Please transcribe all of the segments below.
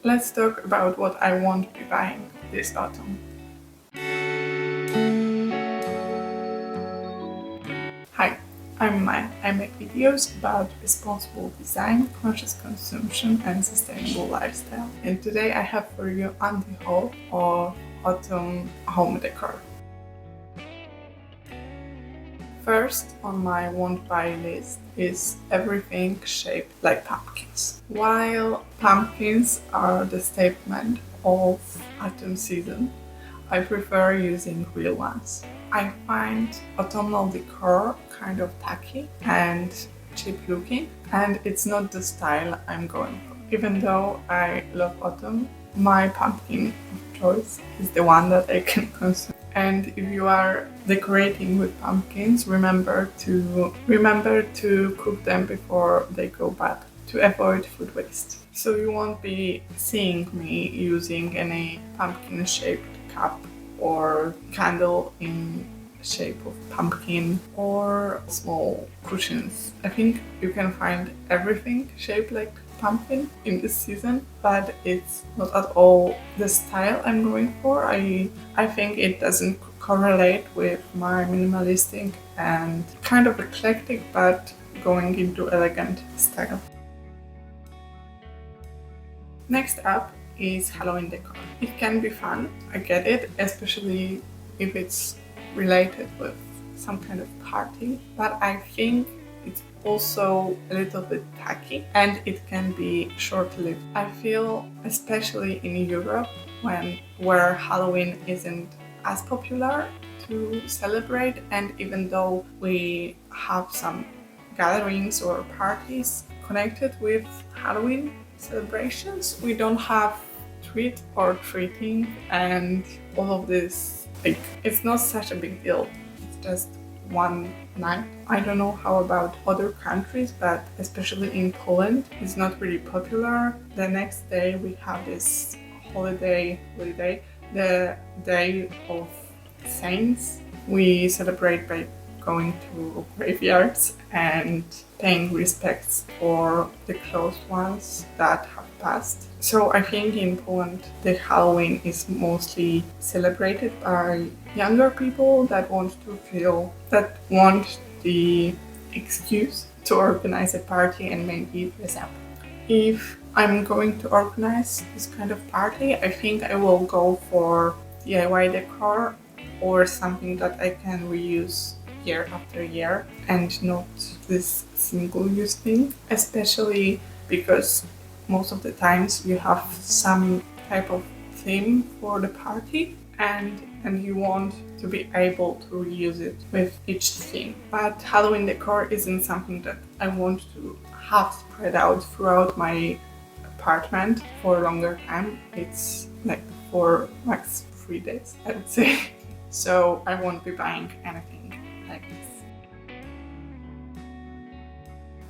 let's talk about what I want to be buying this autumn. Hi, I'm Maya. I make videos about responsible design, conscious consumption, and sustainable lifestyle. And today I have for you the haul of autumn home decor. First on my want buy list is everything shaped like pumpkins. While pumpkins are the statement of autumn season, I prefer using real ones. I find autumnal decor kind of tacky and cheap looking, and it's not the style I'm going for. Even though I love autumn, my pumpkin of choice is the one that I can consume. And if you are decorating with pumpkins, remember to cook them before they go bad to avoid food waste. So you won't be seeing me using any pumpkin shaped cup or candle in shape of pumpkin or small cushions. I think you can find everything shaped like pumpkin in this season, but it's not at all the style I'm going for. I think it doesn't correlate with my minimalistic and kind of eclectic but going into elegant style. Next up is Halloween decor. It can be fun, I get it, especially if it's related with some kind of party, but I think it's also a little bit tacky and it can be short-lived. I feel, especially in Europe, where Halloween isn't as popular to celebrate, and even though we have some gatherings or parties connected with Halloween celebrations, we don't have treat or treating and all of this. Like, it's not such a big deal. It's just one night. I don't know how about other countries, but especially in Poland, it's not really popular. The next day we have this holiday, the Day of Saints. We celebrate by going to graveyards and paying respects for the close ones that have passed. So I think in Poland the Halloween is mostly celebrated by younger people that want the excuse to organize a party and maybe dress up. If I'm going to organize this kind of party, I think I will go for DIY decor or something that I can reuse year after year and not this single-use thing, especially because most of the times you have some type of theme for the party and you want to be able to reuse it with each theme. But Halloween decor isn't something that I want to have spread out throughout my apartment for a longer time. It's like for max 3 days, I would say. So I won't be buying anything like this.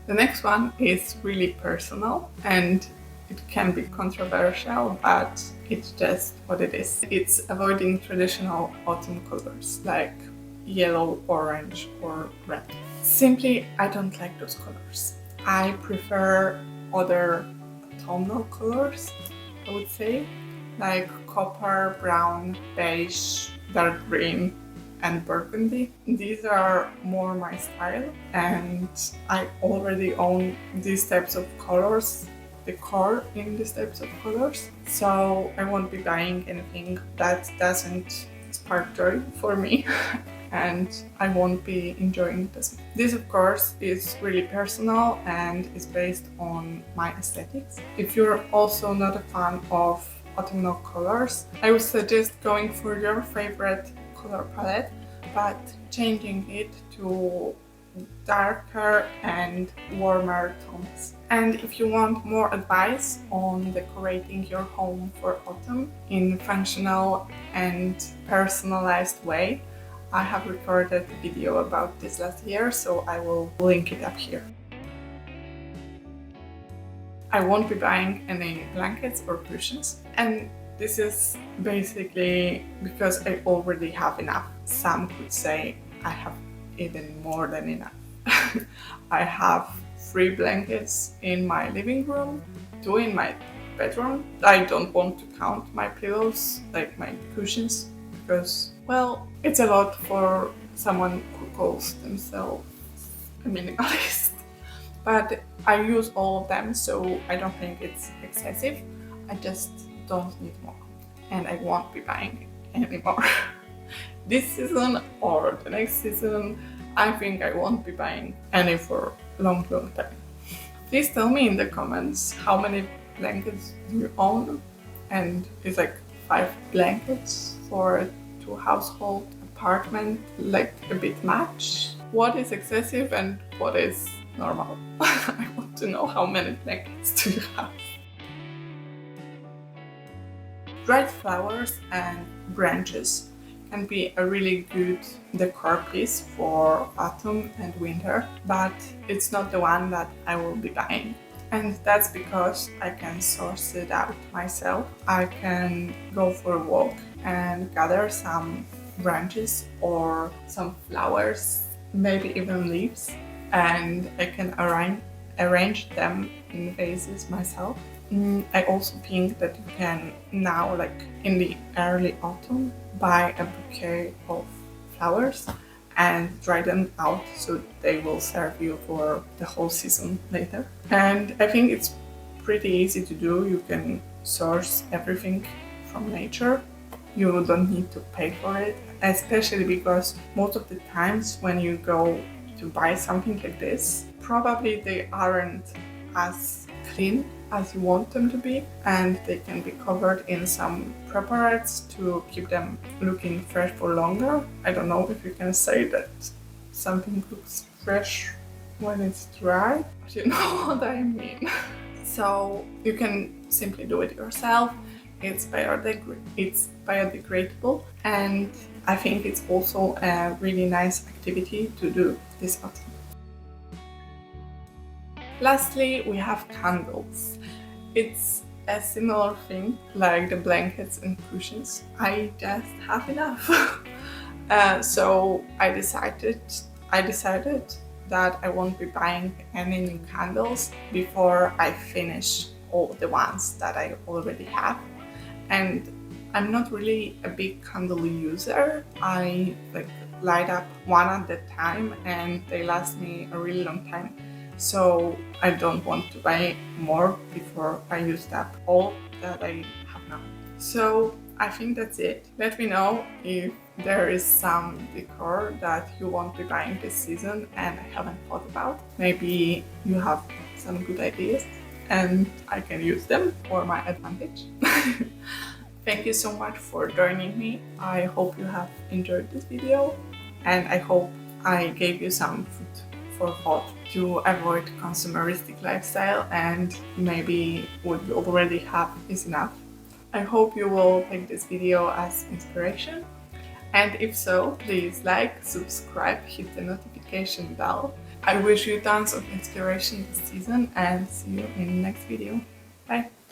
The next one is really personal and it can be controversial, but it's just what it is. It's avoiding traditional autumn colors like yellow, orange, or red. Simply, I don't like those colors. I prefer other autumnal colors, I would say, like copper, brown, beige, dark green, and burgundy. These are more my style, and I already own these types of colors, decor in these types of colors, so I won't be buying anything that doesn't spark joy for me and I won't be enjoying this. This of course is really personal and is based on my aesthetics. If you're also not a fan of autumnal colors, I would suggest going for your favorite color palette but changing it to darker and warmer tones. And if you want more advice on decorating your home for autumn in functional and personalized way, I have recorded a video about this last year, so I will link it up here. I won't be buying any blankets or cushions, and this is basically because I already have enough. Some could say I have even more than enough. I have 3 blankets in my living room, 2 in my bedroom. I don't want to count my pillows, like my cushions, because, well, it's a lot for someone who calls themselves a minimalist. But I use all of them, so I don't think it's excessive. I just don't need more, and I won't be buying anymore. This season or the next season, I think I won't be buying any for a long time. Please tell me in the comments how many blankets do you own, and it's like 5 blankets for a 2-household apartment, like a bit much. What is excessive and what is normal? I want to know how many blankets do you have. Dried flowers and branches can be a really good decor piece for autumn and winter, but it's not the one that I will be buying. And that's because I can source it out myself. I can go for a walk and gather some branches or some flowers, maybe even leaves, and I can arrange them in vases myself. I also think that you can now, like in the early autumn, buy a bouquet of flowers and dry them out so they will serve you for the whole season later. And I think it's pretty easy to do. You can source everything from nature. You don't need to pay for it, especially because most of the times when you go to buy something like this, probably they aren't as clean as you want them to be, and they can be covered in some preparates to keep them looking fresh for longer. I don't know if you can say that something looks fresh when it's dry, but you know what I mean. So you can simply do it yourself. It's biodegradable, and I think it's also a really nice activity to do this autumn. Lastly, we have candles. It's a similar thing like the blankets and cushions. I just have enough. So I decided that I won't be buying any new candles before I finish all the ones that I already have. And I'm not really a big candle user. I light up one at a time and they last me a really long time. So I don't want to buy more before I used up all that I have now. So I think that's it. Let me know if there is some decor that you won't be buying this season and I haven't thought about. Maybe you have some good ideas and I can use them for my advantage. Thank you so much for joining me. I hope you have enjoyed this video, and I hope I gave you some food for thought to avoid consumeristic lifestyle, and maybe what you already have is enough. I hope you will take this video as inspiration, and if so, please like, subscribe, hit the notification bell. I wish you tons of inspiration this season and see you in the next video. Bye!